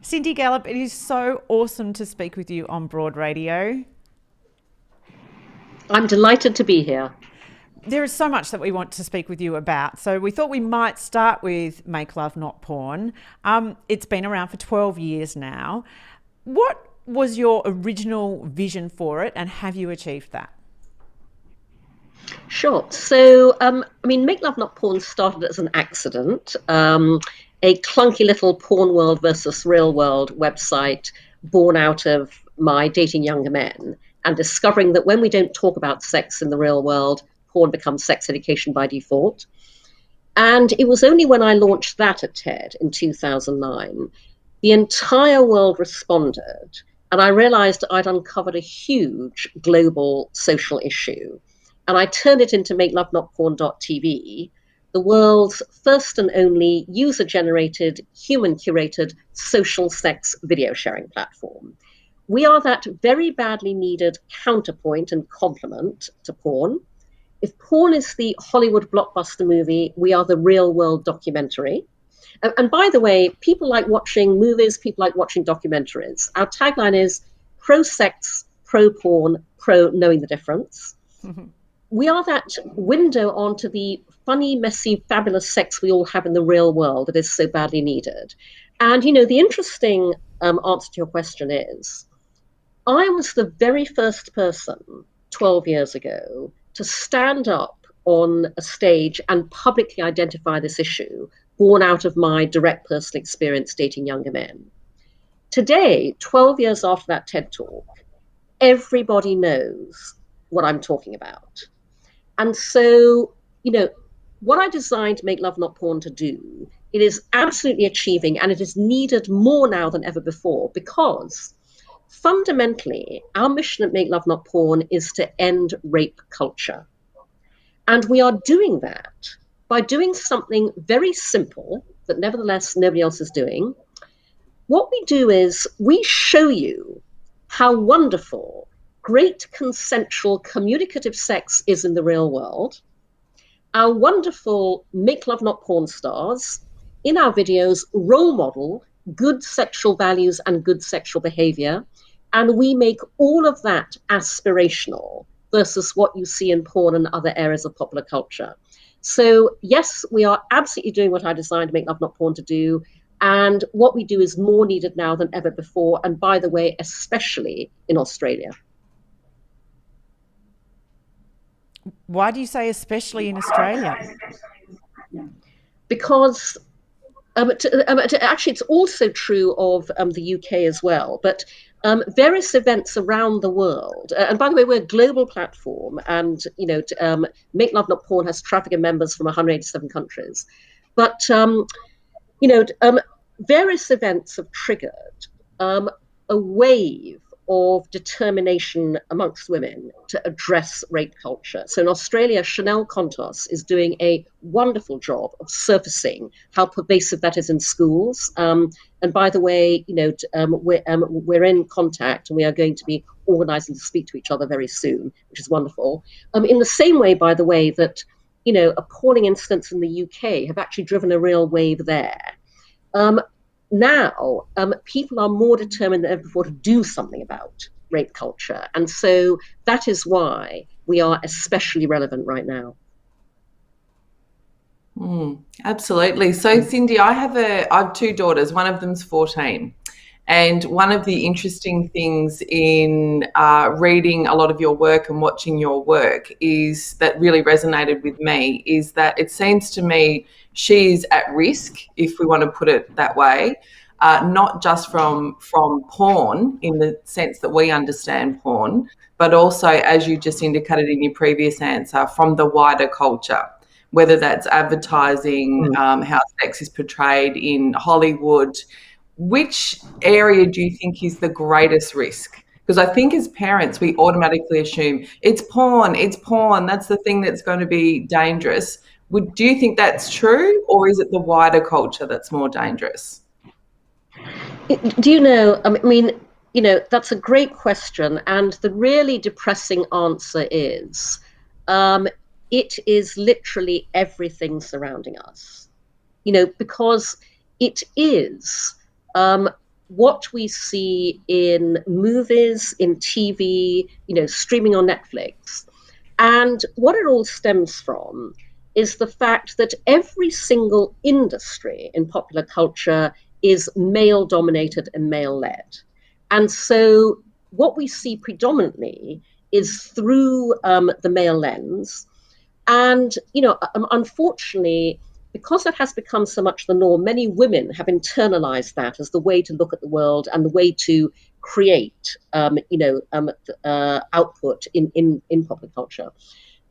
Cindy Gallop, it is so awesome to speak with you on Broad Radio. I'm delighted to be here. There is so much that we want to speak with you about. So we thought we might start with Make Love Not Porn. It's been around for 12 years now. What was your original vision for it, and have you achieved that? Sure. So, Make Love Not Porn started as an accident. A clunky little porn world versus real world website born out of my dating younger men and discovering that when we don't talk about sex in the real world, porn becomes sex education by default. And it was only when I launched that at TED in 2009, the entire world responded. And I realized I'd uncovered a huge global social issue. And I turned it into makelovenotporn.tv, the world's first and only user-generated, human-curated social sex video sharing platform. We are that very badly needed counterpoint and complement to porn. If porn is the Hollywood blockbuster movie, we are the real-world documentary. And by the way, people like watching movies, people like watching documentaries. Our tagline is pro-sex, pro-porn, pro-knowing the difference. Mm-hmm. We are that window onto the funny, messy, fabulous sex we all have in the real world that is so badly needed. And, the interesting answer to your question is, I was the very first person 12 years ago to stand up on a stage and publicly identify this issue, born out of my direct personal experience dating younger men. Today, 12 years after that TED Talk, everybody knows what I'm talking about. And so, what I designed Make Love Not Porn to do, it is absolutely achieving, and it is needed more now than ever before, because fundamentally, our mission at Make Love Not Porn is to end rape culture. And we are doing that by doing something very simple that nevertheless nobody else is doing. What we do is we show you how wonderful great consensual communicative sex is in the real world. Our wonderful Make Love Not Porn stars in our videos role model good sexual values and good sexual behavior. And we make all of that aspirational versus what you see in porn and other areas of popular culture. So yes, we are absolutely doing what I designed Make Love Not Porn to do. And what we do is more needed now than ever before. And by the way, especially in Australia. Why do you say especially in Australia? Because actually, it's also true of the UK as well. But various events around the world, and by the way, we're a global platform, and Make Love Not Porn has traffic and members from 187 countries. But various events have triggered a wave of determination amongst women to address rape culture. So in Australia, Chanel Contos is doing a wonderful job of surfacing how pervasive that is in schools. And by the way, we're in contact, and we are going to be organizing to speak to each other very soon, which is wonderful. In the same way, by the way, that appalling incidents in the UK have actually driven a real wave there. Now, people are more determined than ever before to do something about rape culture. And so that is why we are especially relevant right now. Absolutely. So, Cindy, I have 2 daughters. One of them's 14. And one of the interesting things in reading a lot of your work and watching your work is that really resonated with me is that it seems to me she is at risk, if we want to put it that way, not just from porn in the sense that we understand porn, but also, as you just indicated in your previous answer, from the wider culture, whether that's advertising, how sex is portrayed in Hollywood. Which area do you think is the greatest risk? Because I think as parents, we automatically assume it's porn, that's the thing that's going to be dangerous. Do you think that's true, or is it the wider culture that's more dangerous? Do you know, that's a great question. And the really depressing answer is it is literally everything surrounding us, because it is what we see in movies, in TV, streaming on Netflix. And what it all stems from is the fact that every single industry in popular culture is male dominated and male led. And so what we see predominantly is through the male lens. And, unfortunately, because that has become so much the norm, many women have internalized that as the way to look at the world and the way to create, output in popular culture.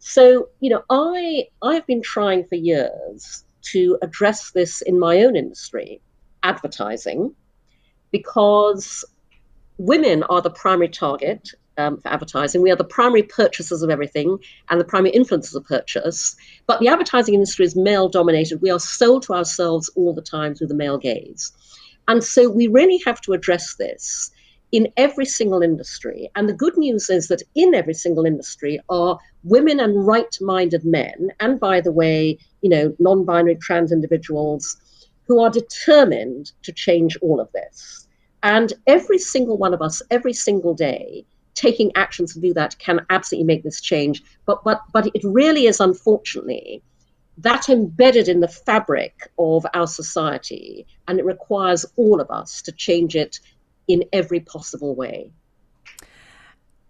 So, I've been trying for years to address this in my own industry, advertising, because women are the primary target for advertising. We are the primary purchasers of everything and the primary influencers of purchase. But the advertising industry is male dominated. We are sold to ourselves all the time through the male gaze. And so we really have to address this in every single industry. And the good news is that in every single industry are women and right-minded men, and by the way, non-binary trans individuals who are determined to change all of this. And every single one of us, every single day, taking actions to do that can absolutely make this change. But it really is, unfortunately, that embedded in the fabric of our society, and it requires all of us to change it in every possible way.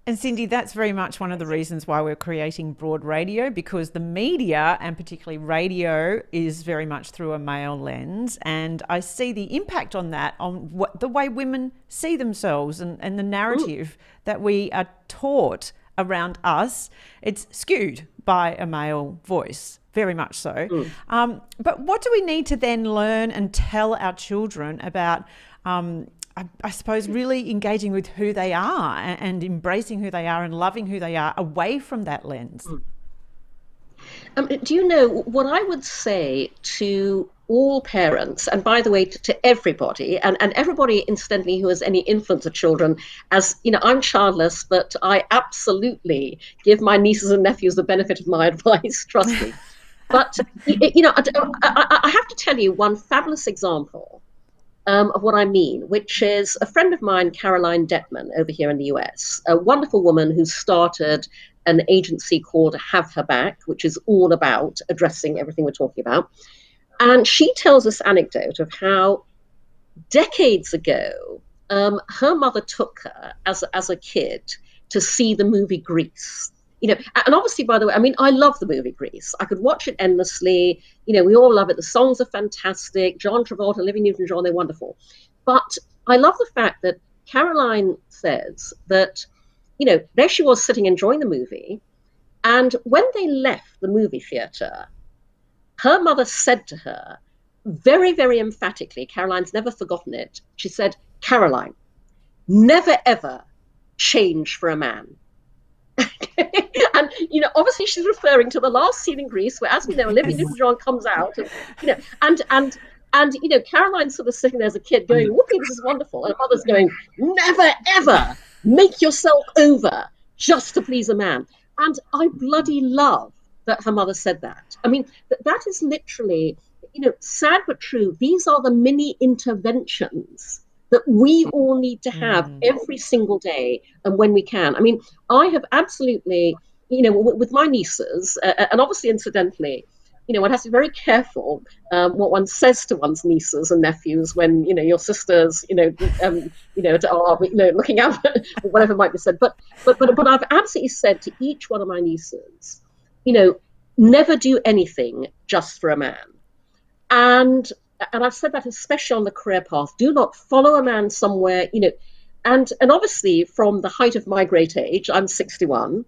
And Cindy, that's very much one of the reasons why we're creating Broad Radio, because the media, and particularly radio, is very much through a male lens. And I see the impact on that, on the way women see themselves and the narrative that we are taught around us. It's skewed by a male voice, very much so. But what do we need to then learn and tell our children about I suppose really engaging with who they are and embracing who they are and loving who they are away from that lens? Do you know what I would say to all parents, and by the way, to everybody, and everybody, incidentally, who has any influence of children, as I'm childless, but I absolutely give my nieces and nephews the benefit of my advice, trust me. But, I have to tell you one fabulous example of what I mean, which is a friend of mine, Caroline Detman, over here in the US, a wonderful woman who started an agency called Have Her Back, which is all about addressing everything we're talking about. And she tells this anecdote of how decades ago, her mother took her as a kid to see the movie Grease. And obviously, by the way, I love the movie Grease. I could watch it endlessly. We all love it. The songs are fantastic. John Travolta, Olivia Newton-John, they're wonderful. But I love the fact that Caroline says that, there she was sitting enjoying the movie. And when they left the movie theater, her mother said to her, very, very emphatically, Caroline's never forgotten it. She said, "Caroline, never, ever change for a man." And obviously she's referring to the last scene in Grease, where, as we know, Olivia Newton-John comes out, and Caroline's sort of sitting there as a kid going, "Whoopee, this is wonderful," and her mother's going, "Never ever make yourself over just to please a man." And I bloody love that her mother said that. That is literally, sad but true. These are the mini interventions that we all need to have every single day and when we can. I have absolutely, with my nieces, and obviously incidentally, one has to be very careful what one says to one's nieces and nephews when, your sisters, are, looking out for whatever might be said. But I've absolutely said to each one of my nieces, never do anything just for a man. And I've said that especially on the career path. Do not follow a man somewhere, and obviously from the height of my great age, I'm 61,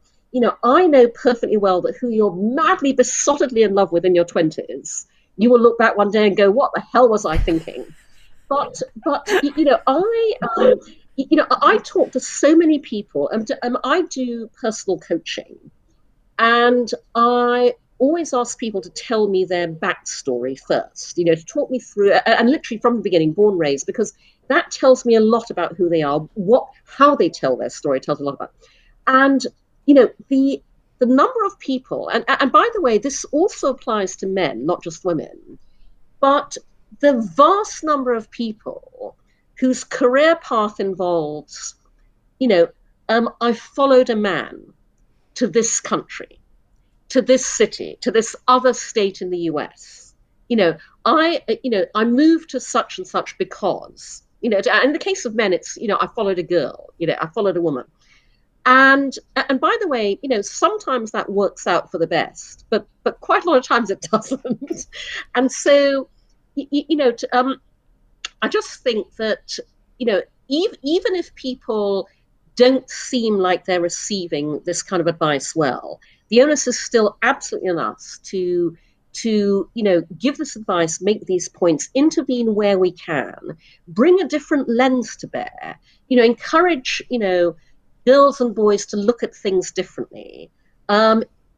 I know perfectly well that who you're madly, besottedly in love with in your 20s, you will look back one day and go, "What the hell was I thinking?" But I talk to so many people, and I do personal coaching, and I always ask people to tell me their backstory first, to talk me through, and literally from the beginning, born, raised, because that tells me a lot about who they are. How they tell their story tells a lot about. And, the the number of people, and by the way, this also applies to men, not just women, but the vast number of people whose career path involves, I followed a man to this country, to this city, to this other state in the US. I moved to such and such because, in the case of men, it's, I followed a girl, I followed a woman. And by the way, sometimes that works out for the best, but quite a lot of times it doesn't. And so, I just think that, even if people don't seem like they're receiving this kind of advice well, the onus is still absolutely on us to give this advice, make these points, intervene where we can, bring a different lens to bear, encourage, girls and boys to look at things differently,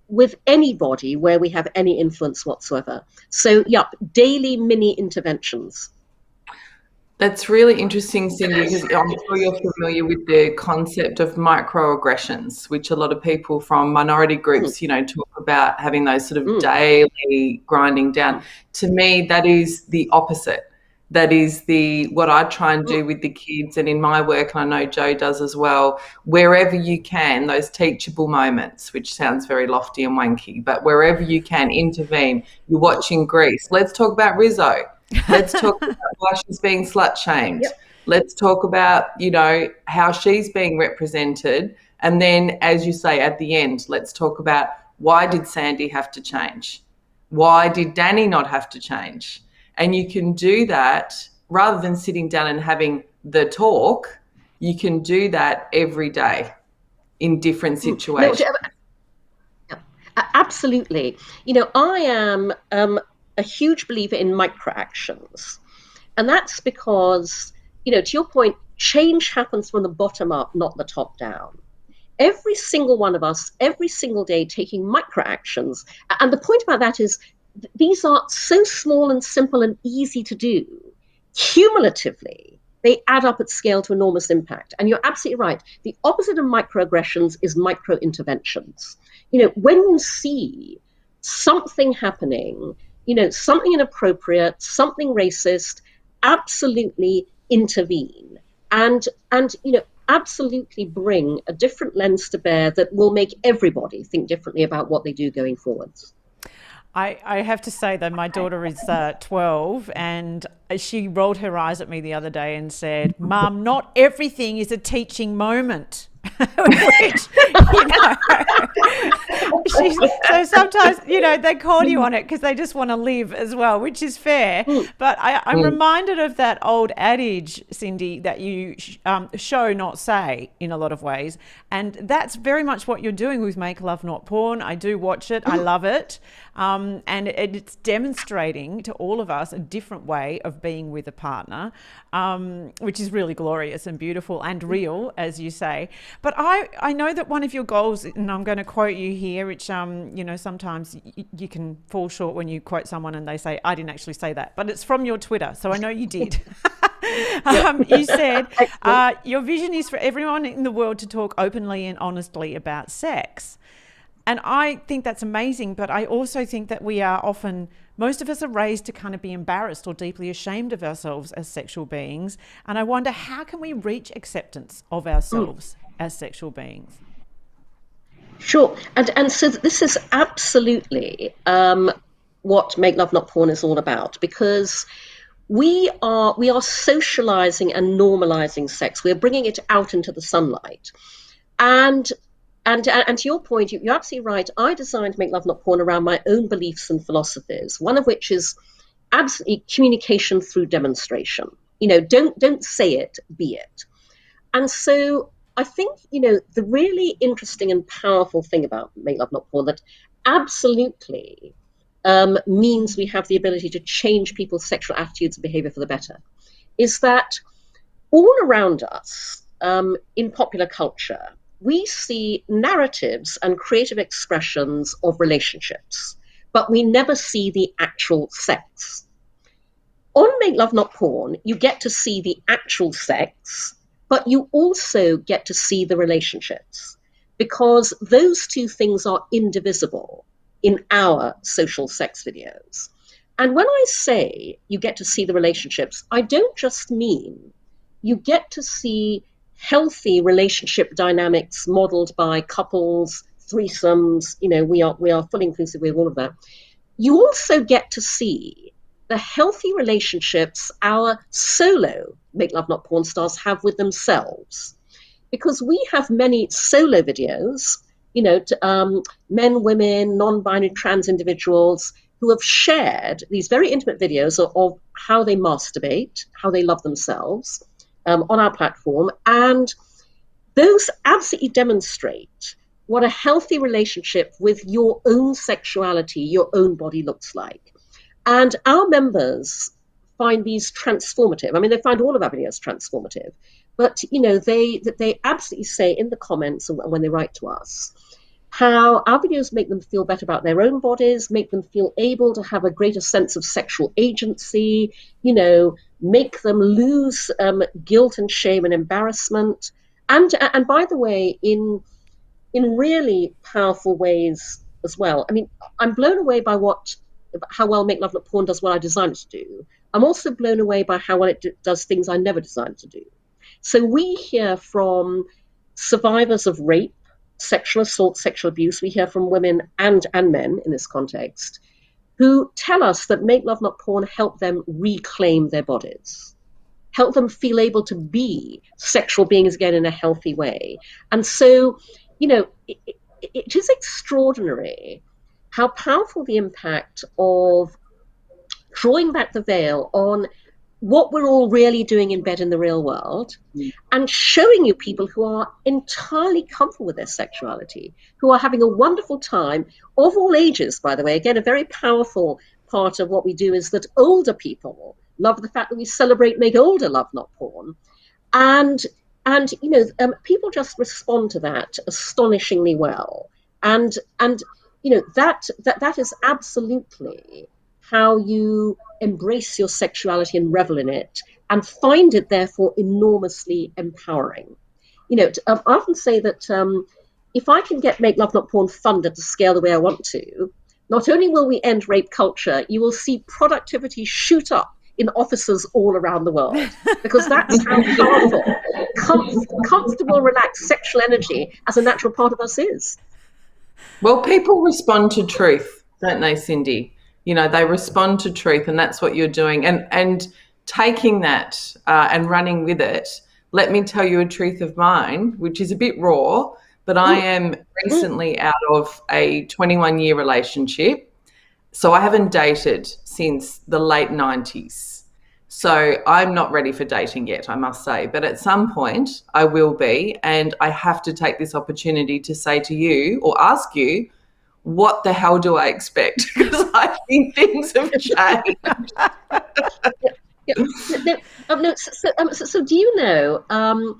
with anybody where we have any influence whatsoever. So, daily mini interventions. That's really interesting, Cindy, because I'm sure you're familiar with the concept of microaggressions, which a lot of people from minority groups, talk about having those sort of daily grinding down. To me, that is the opposite. That is what I try and do with the kids, and in my work, and I know Jo does as well, wherever you can, those teachable moments, which sounds very lofty and wanky, but wherever you can intervene. You're watching Grease. Let's talk about Rizzo. Let's talk about why she's being slut shamed. Yep. Let's talk about, how she's being represented. And then, as you say, at the end, let's talk about why did Sandy have to change? Why did Danny not have to change? And you can do that rather than sitting down and having the talk. You can do that every day in different situations. No, absolutely. I am a huge believer in microactions. And that's because, to your point, change happens from the bottom up, not the top down. Every single one of us, every single day, taking microactions. And the point about that is these are so small and simple and easy to do. Cumulatively, they add up at scale to enormous impact. And you're absolutely right. The opposite of microaggressions is micro-interventions. When you see something happening, something inappropriate, something racist, absolutely intervene and absolutely bring a different lens to bear that will make everybody think differently about what they do going forwards. I have to say that my daughter is 12, and she rolled her eyes at me the other day and said, "Mum, not everything is a teaching moment." Which, so sometimes, they call you on it because they just want to live as well, which is fair. But I'm reminded of that old adage, Cindy, that you show, not say, in a lot of ways. And that's very much what you're doing with Make Love Not Porn. I do watch it. I love it. And it's demonstrating to all of us a different way of being with a partner, which is really glorious and beautiful and real, as you say. But I know that one of your goals, and I'm going to quote you here, which, sometimes you can fall short when you quote someone and they say, I didn't actually say that, but it's from your Twitter, so I know you did. You said, your vision is for everyone in the world to talk openly and honestly about sex. And I think that's amazing, but I also think that we are often, most of us are raised to kind of be embarrassed or deeply ashamed of ourselves as sexual beings. And I wonder, how can we reach acceptance of ourselves as sexual beings? Sure. And so this is absolutely what Make Love Not Porn is all about, because we are socializing and normalizing sex. We're bringing it out into the sunlight. And to your point, you're absolutely right. I designed Make Love Not Porn around my own beliefs and philosophies, one of which is absolutely communication through demonstration. Don't say it, be it. And so I think, the really interesting and powerful thing about Make Love Not Porn that absolutely means we have the ability to change people's sexual attitudes and behavior for the better is that all around us in popular culture, we see narratives and creative expressions of relationships, but we never see the actual sex. On Make Love Not Porn, you get to see the actual sex, but you also get to see the relationships. because those two things are indivisible in our social sex videos. And when I say you get to see the relationships, I don't just mean you get to see healthy relationship dynamics modeled by couples, threesomes, we are fully inclusive with all of that. You also get to see the healthy relationships our solo Make Love Not Porn stars have with themselves. Because we have many solo videos, men, women, non-binary, trans individuals who have shared these very intimate videos of how they masturbate, how they love themselves on our platform. And those absolutely demonstrate what a healthy relationship with your own sexuality, your own body looks like. And our members find these transformative. I mean, they find all of our videos transformative. But, they absolutely say in the comments and when they write to us how our videos make them feel better about their own bodies, make them feel able to have a greater sense of sexual agency, make them lose guilt and shame and embarrassment. And by the way, in really powerful ways as well. I mean, I'm blown away by how well Make Love Not Porn does what I designed it to do. I'm also blown away by how well it does things I never designed to do. So we hear from survivors of rape, sexual assault, sexual abuse. We hear from women and men in this context who tell us that Make Love Not Porn helped them reclaim their bodies, help them feel able to be sexual beings again in a healthy way. And so, it is extraordinary how powerful the impact of drawing back the veil on what we're all really doing in bed in the real world, and showing you people who are entirely comfortable with their sexuality, who are having a wonderful time, of all ages, by the way. Again, a very powerful part of what we do is that older people love the fact that we celebrate Make Older Love Not Porn. And people just respond to that astonishingly well. And that is absolutely how you embrace your sexuality and revel in it, and find it therefore enormously empowering. I often say that if I can get Make Love Not Porn funded to scale the way I want to, not only will we end rape culture, you will see productivity shoot up in offices all around the world, because that's how powerful comfortable, relaxed sexual energy as a natural part of us is. Well, people respond to truth, don't they, Cindy? They respond to truth, and that's what you're doing. And taking that and running with it, let me tell you a truth of mine, which is a bit raw, but I am recently out of a 21-year relationship. So I haven't dated since the late 90s. So I'm not ready for dating yet, I must say. But at some point I will be, and I have to take this opportunity to say to you, or ask you, what the hell do I expect? Because I think things have changed. So do you know? So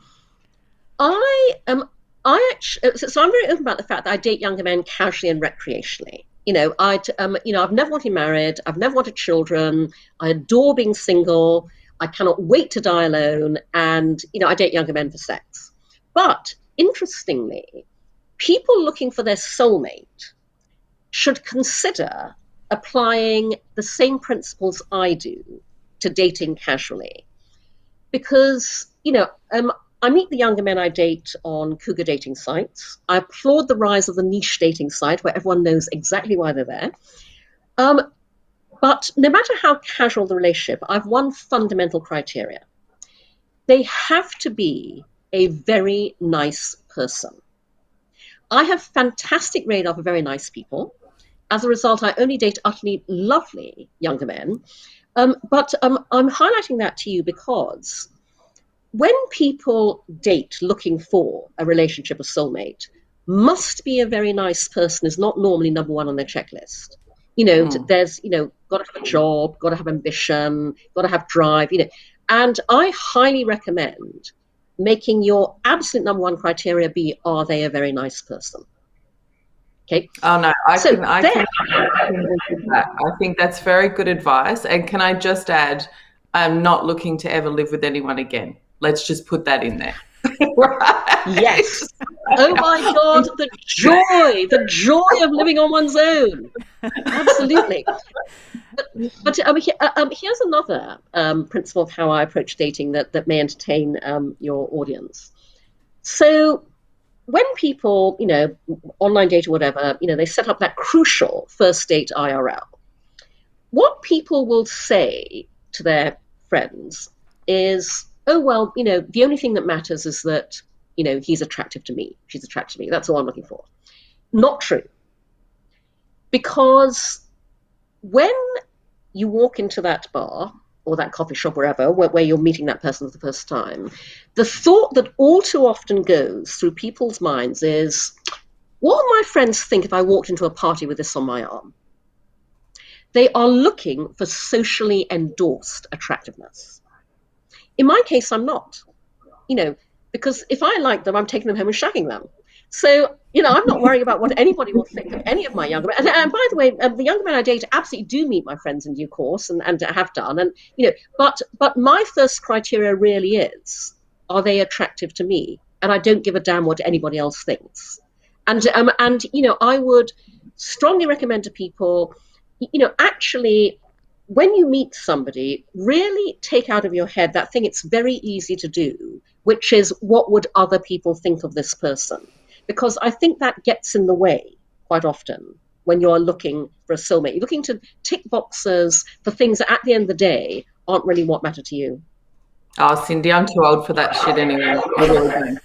I'm very open about the fact that I date younger men casually and recreationally. I've never wanted married. I've never wanted children. I adore being single. I cannot wait to die alone. And I date younger men for sex. But interestingly, people looking for their soulmate should consider applying the same principles I do to dating casually. Because, I meet the younger men I date on cougar dating sites. I applaud the rise of the niche dating site where everyone knows exactly why they're there. But no matter how casual the relationship, I've one fundamental criteria. They have to be a very nice person. I have fantastic radar for very nice people. As a result, I only date utterly lovely younger men. But I'm highlighting that to you because when people date looking for a relationship, a soulmate, must be a very nice person is not normally number one on their checklist. There's, got to have a job, got to have ambition, got to have drive, And I highly recommend making your absolute number one criteria be, are they a very nice person? Okay. Oh no, I think that's very good advice. And can I just add, I'm not looking to ever live with anyone again. Let's just put that in there. Right. Yes. Oh my God, the joy of living on one's own. Absolutely. But here's another principle of how I approach dating that may entertain your audience. So when people, online date or whatever, they set up that crucial first date IRL, what people will say to their friends is, oh, well, the only thing that matters is that, he's attractive to me, she's attractive to me. That's all I'm looking for. Not true. Because when you walk into that bar or that coffee shop, wherever, where you're meeting that person for the first time, the thought that all too often goes through people's minds is, what would my friends think if I walked into a party with this on my arm? They are looking for socially endorsed attractiveness. In my case, I'm not, because if I like them, I'm taking them home and shagging them. So, I'm not worrying about what anybody will think of any of my younger men. And by the way, the younger men I date absolutely do meet my friends in due course and have done. And, but my first criteria really is, are they attractive to me? And I don't give a damn what anybody else thinks. And I would strongly recommend to people, actually, when you meet somebody, really take out of your head that thing it's very easy to do, which is, what would other people think of this person? Because I think that gets in the way quite often when you're looking for a soulmate. You're looking to tick boxes for things that at the end of the day aren't really what matter to you. Oh, Cindy, I'm too old for that shit anyway. I really don't.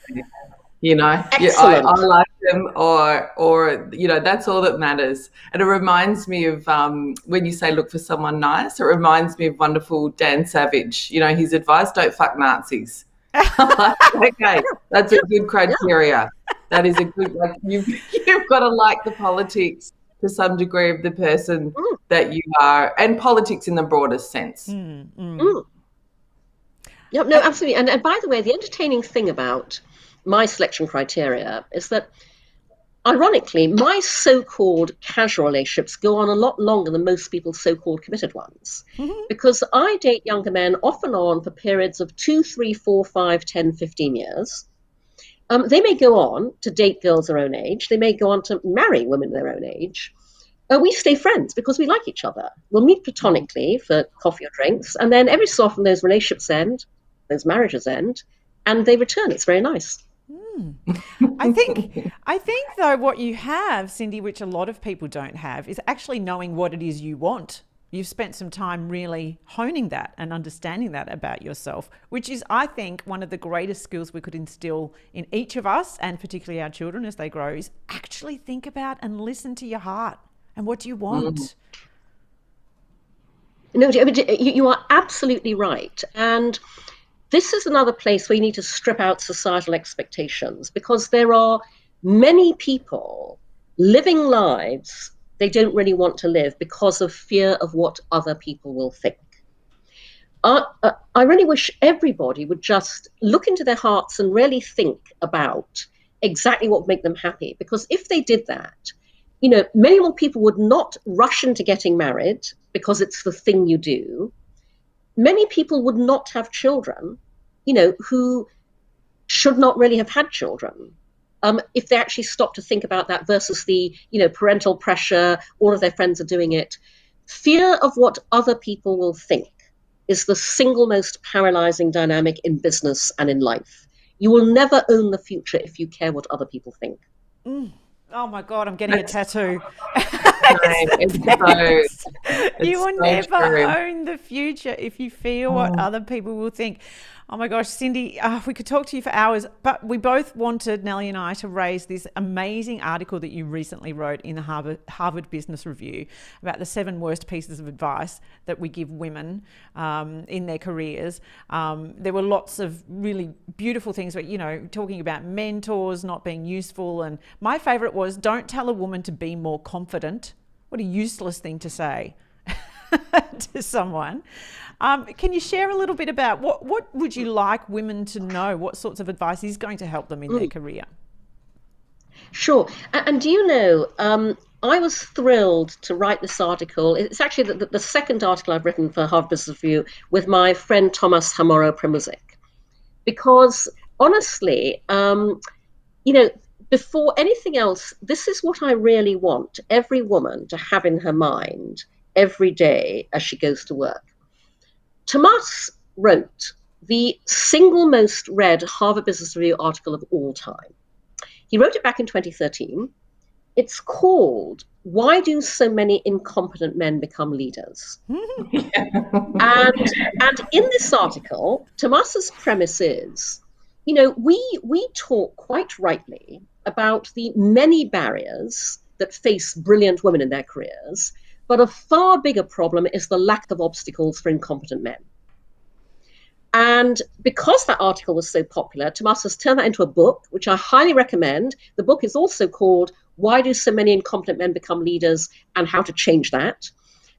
Excellent. I like them, or that's all that matters. And it reminds me of when you say look for someone nice, it reminds me of wonderful Dan Savage. His advice: don't fuck Nazis. Okay, that's a good criteria. That is a good, you've got to like the politics to some degree of the person that you are, and politics in the broadest sense. Yeah, no, absolutely. And by the way, the entertaining thing about my selection criteria is that, ironically, my so-called casual relationships go on a lot longer than most people's so-called committed ones. Because I date younger men off and on for periods of 2, 3, 4, 5, 10, 15 years. They may go on to date girls their own age. They may go on to marry women their own age. We stay friends because we like each other. We'll meet platonically for coffee or drinks, and then every so often those relationships end, those marriages end, and they return. It's very nice. I think though, what you have, Cindy, which a lot of people don't have, is actually knowing what it is you want. You've spent some time really honing that and understanding that about yourself, which is, I think, one of the greatest skills we could instill in each of us, and particularly our children as they grow, is actually think about and listen to your heart and what do you want. No, I mean, you are absolutely right. And this is another place where you need to strip out societal expectations, because there are many people living lives they don't really want to live because of fear of what other people will think. I really wish everybody would just look into their hearts and really think about exactly what would make them happy. Because if they did that, many more people would not rush into getting married because it's the thing you do. Many people would not have children, who should not really have had children. If they actually stop to think about that versus the, parental pressure, all of their friends are doing it. Fear of what other people will think is the single most paralyzing dynamic in business and in life. You will never own the future if you care what other people think. Oh my God, I'm getting a tattoo. You will never own the future if you feel what other people will think. Oh my gosh, Cindy, we could talk to you for hours, but we both wanted, Nellie and I, to raise this amazing article that you recently wrote in the Harvard Business Review about the 7 worst pieces of advice that we give women in their careers. There were lots of really beautiful things, but, talking about mentors not being useful. And my favorite was, don't tell a woman to be more confident. What a useless thing to say to someone. Can you share a little bit about what would you like women to know? What sorts of advice is going to help them in their career? Sure. And do you know, I was thrilled to write this article. It's actually the second article I've written for Harvard Business Review with my friend Thomas Hamoro Premuzic, because honestly, you know, before anything else, this is what I really want every woman to have in her mind every day as she goes to work. Tomas wrote the single most read Harvard Business Review article of all time. He wrote it back in 2013. It's called "Why Do So Many Incompetent Men Become Leaders?" And in this article, Tomas's premise is, we talk quite rightly about the many barriers that face brilliant women in their careers, but a far bigger problem is the lack of obstacles for incompetent men. And because that article was so popular, Tomas has turned that into a book, which I highly recommend. The book is also called "Why Do So Many Incompetent Men Become Leaders and How to Change That?"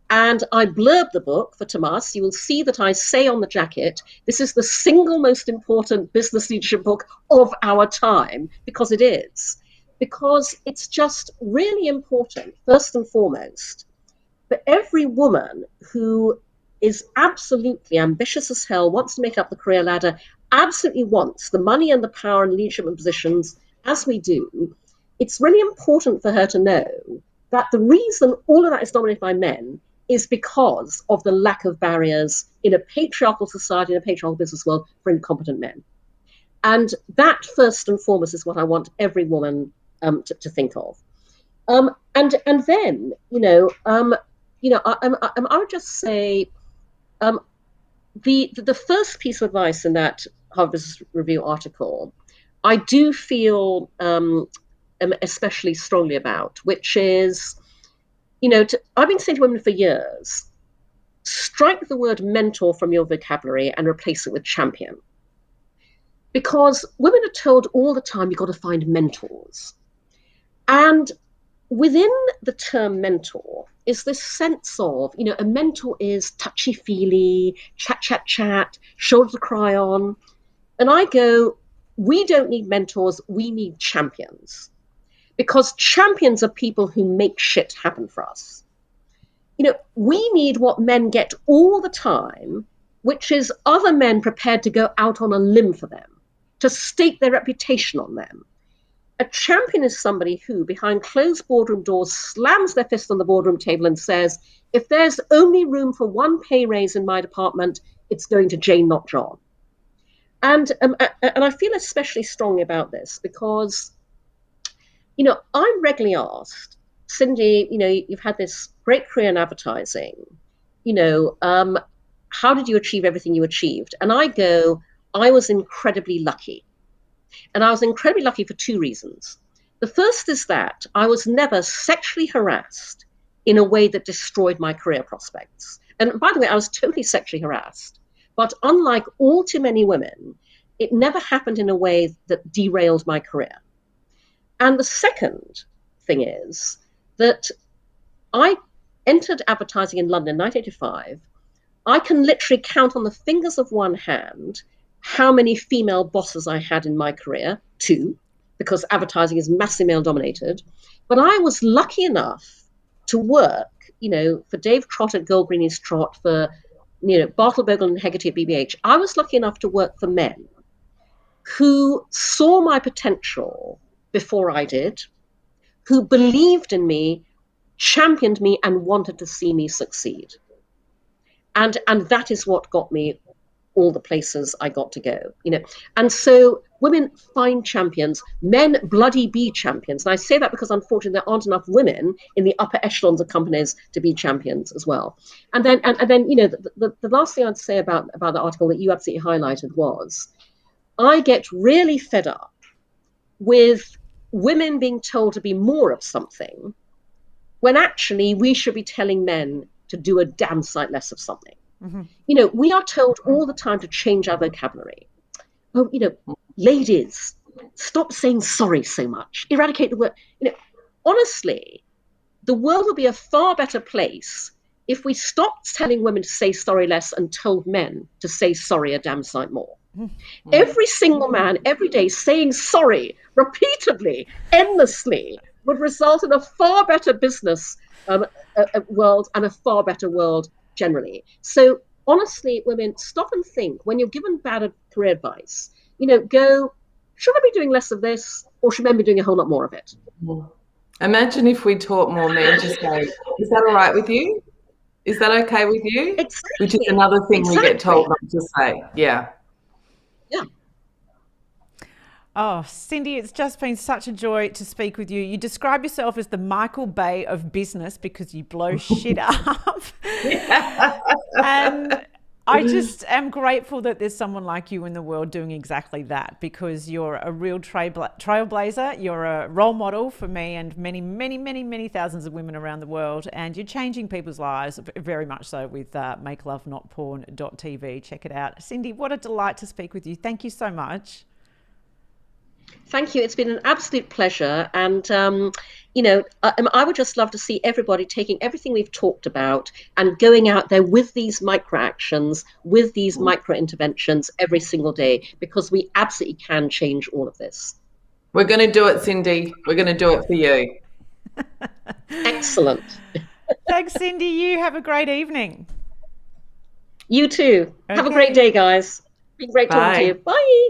And I blurb the book for Tomas. You will see that I say on the jacket, this is the single most important business leadership book of our time, because it is. Because it's just really important, first and foremost, for every woman who is absolutely ambitious as hell, wants to make up the career ladder, absolutely wants the money and the power and leadership positions, as we do. It's really important for her to know that the reason all of that is dominated by men is because of the lack of barriers in a patriarchal society, in a patriarchal business world, for incompetent men. And that, first and foremost, is what I want every woman to think of. And then, I would just say the first piece of advice in that Harvard Business Review article, I do feel especially strongly about, which is, I've been saying to women for years, strike the word mentor from your vocabulary and replace it with champion. Because women are told all the time, you've got to find mentors. And within the term mentor is this sense of, a mentor is touchy-feely, chat, shoulder to cry on. And I go, we don't need mentors, we need champions. Because champions are people who make shit happen for us. We need what men get all the time, which is other men prepared to go out on a limb for them, to stake their reputation on them. A champion is somebody who, behind closed boardroom doors, slams their fist on the boardroom table and says, if there's only room for one pay raise in my department, it's going to Jane, not John. And I feel especially strongly about this because, I'm regularly asked, Cindy, you've had this great career in advertising. How did you achieve everything you achieved? And I go, I was incredibly lucky. And I was incredibly lucky for two reasons. The first is that I was never sexually harassed in a way that destroyed my career prospects. And by the way, I was totally sexually harassed. But unlike all too many women, it never happened in a way that derailed my career. And the second thing is that I entered advertising in London in 1985. I can literally count on the fingers of one hand how many female bosses I had in my career, 2, because advertising is massively male dominated. But I was lucky enough to work, for Dave Trott at Gold Greeny's Trott, for, Bartle Bogle and Hegarty at BBH. I was lucky enough to work for men who saw my potential before I did, who believed in me, championed me, and wanted to see me succeed. And that is what got me all the places I got to go, And so women find champions, men bloody be champions. And I say that because unfortunately there aren't enough women in the upper echelons of companies to be champions as well. And then the last thing I'd say about the article that you absolutely highlighted was, I get really fed up with women being told to be more of something when actually we should be telling men to do a damn sight less of something. Mm-hmm. We are told all the time to change our vocabulary. Oh, ladies, stop saying sorry so much. Eradicate the word. Honestly, the world would be a far better place if we stopped telling women to say sorry less and told men to say sorry a damn sight more. Mm-hmm. Every single man, every day, saying sorry repeatedly, endlessly, would result in a far better business world and a far better world generally. So honestly, women, stop and think when you're given bad career advice. go, should I be doing less of this, or should men be doing a whole lot more of it? Imagine if we taught more men to say, is that all right with you? Is that okay with you? Exactly. Which is another thing we get told not to say. Yeah. Yeah. Oh, Cindy, it's just been such a joy to speak with you. You describe yourself as the Michael Bay of business because you blow shit up. And I just am grateful that there's someone like you in the world doing exactly that, because you're a real trailblazer. You're a role model for me and many, many, many, many thousands of women around the world. And you're changing people's lives very much so with makelovenotporn.tv. Check it out. Cindy, what a delight to speak with you. Thank you so much. Thank you. It's been an absolute pleasure. And, I would just love to see everybody taking everything we've talked about and going out there with these micro actions, with these micro interventions every single day, because we absolutely can change all of this. We're going to do it, Cindy. We're going to do it for you. Excellent. Thanks, Cindy. You have a great evening. You too. Okay. Have a great day, guys. Been great talking to you. Bye.